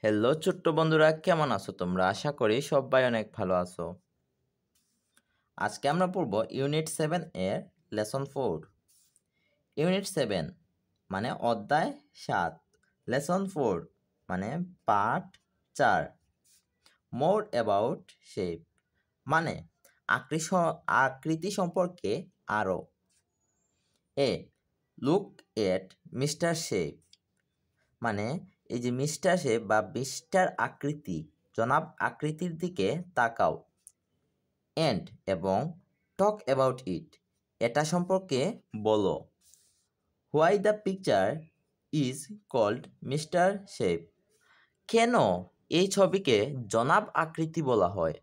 Hello ছোট্ট বন্ধুরা, কেমন আছো তোমরা? আশা করি সবাই অনেক ভালো আছো। আজকে আমরা পড়ব ইউনিট 7 এর লেসন 4। ইউনিট 7 মানে অধ্যায় 7, লেসন 4 মানে পার্ট 4। মোর অ্যাবাউট শেপ মানে আকৃতি সম্পর্কে আরও। এ লুক এট মিস্টার শেপ মানে এই যে মিস্টার শেপ বা মিস্টার আকৃতি, জনাব আকৃতির দিকে তাকাও। এন্ড এবং টক অ্যাবাউট ইট এটা সম্পর্কে বলো। Why the picture is called Mister Shape কেন এই ছবিকে জনাব আকৃতি বলা হয়?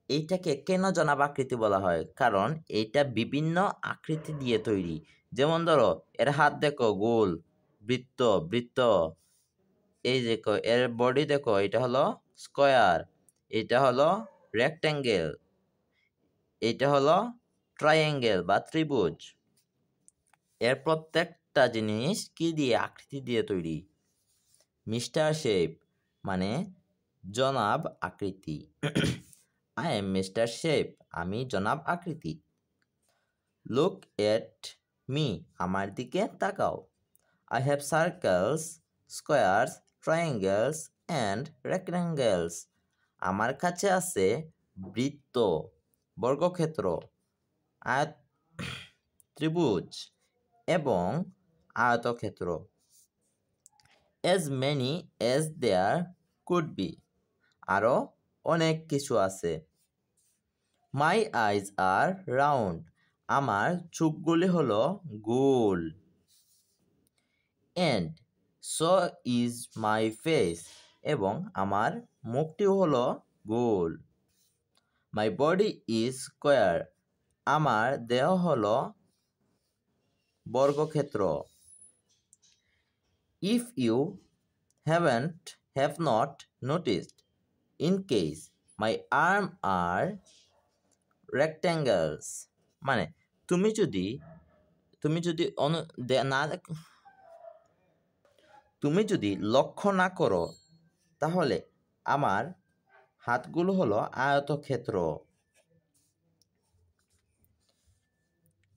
এইটাকে কেন জনাব আকৃতি বলা হয়? কারণ এইটা বিভিন্ন আকৃতি দিয়ে তৈরি। যেমন ধরো, এর হাত দেখো গোল, বৃত্ত বৃত্ত, এই দেখো এর বডি দেখো, এটা হলো স্কয়ার, এটা হলো রেক্ট্যাঙ্গেল, এটা হলো ট্রায়াঙ্গেল বা ত্রিভুজ। এর প্রত্যেকটা জিনিস কি দিয়ে? আকৃতি দিয়ে তৈরি। মিস্টার শেপ মানে জনাব আকৃতি। আই এম মিস্টার শেপ, আমি জনাব আকৃতি। লুক এট মি, আমার দিকে তাকাও। I have circles, squares, triangles and rectangles, আমার কাছে আছে বৃত্ত, বর্গক্ষেত্র, ত্রিভুজ এবং আয়তক্ষেত্র। as many as there could be, আরও অনেক কিছু আছে। my eyes are round, আমার চোখগুলি হলো গোল। and so is my face, এবং আমার মুখটিও হলো গোল। my body is square, আমার দেহ হলো বর্গক্ষেত্র। if you have not noticed, in case my arm are rectangles, মানে তুমি যদি লক্ষ্য না করো তাহলে আমার হাতগুলো হলো আয়তক্ষেত্র।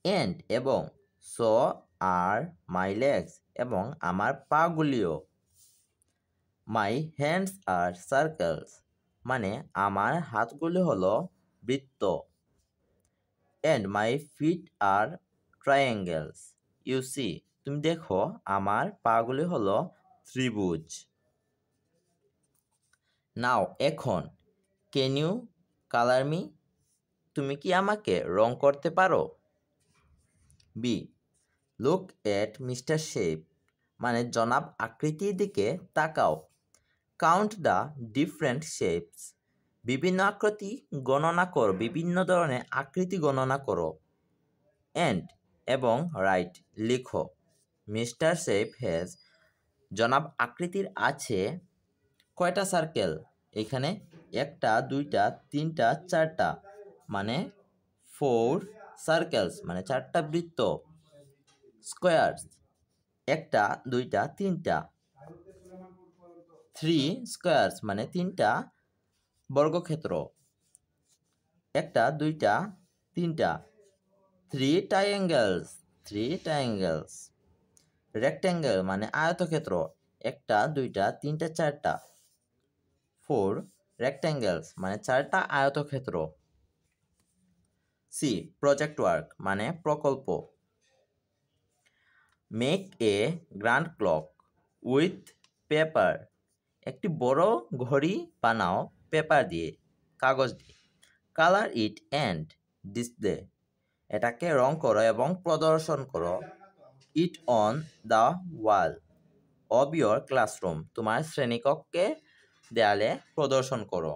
and এবং so are my legs, এবং আমার পাগুলিও। my hands are circles, মানে আমার হাতগুলি হলো বৃত্ত। and my feet are triangles, you see, তুমি দেখো আমার পাগুলি হলো ত্রিভুজ। নাও এখন, ক্যান ইউ কালার মি, তুমি কি আমাকে রং করতে পারো? Be look at Mister Shape মানে জনাব আকৃতির দিকে তাকাও। কাউন্ট দ্য ডিফারেন্ট শেপস, বিভিন্ন আকৃতি গণনা করো, বিভিন্ন ধরনের আকৃতি গণনা করো। অ্যান্ড এবং রাইট লিখো, মিস্টার শেপ হ্যাজ, জনাব আকৃতির আছে কয়টা সার্কেল? এখানে একটা, দুইটা, তিনটা, চারটা, মানে 4 সার্কেলস মানে 4টা বৃত্ত। স্কোয়ারস একটা, দুইটা, তিনটা। 3 স্কোয়ারস মানে 3টা বর্গক্ষেত্র। একটা, দুইটা, তিনটা। 3 ট্রায়াঙ্গেলস। রেক্ট্যাঙ্গেল মানে আয়তক্ষেত্র, একটা, দুইটা, তিনটা, চারটা। 4 রেক্ট্যাঙ্গেলস মানে 4টা আয়তক্ষেত্র। সি প্রজেক্ট ওয়ার্ক মানে প্রকল্প। Make a grand clock with paper, একটি বড় ঘড়ি বানাও পেপার দিয়ে, কাগজ দিয়ে। কালার ইট অ্যান্ড ডিসপ্লে, এটাকে রং করো এবং প্রদর্শন করো। It on the wall of your classroom, তোমার শ্রেণীকক্ষে দেয়ালে প্রদর্শন করো।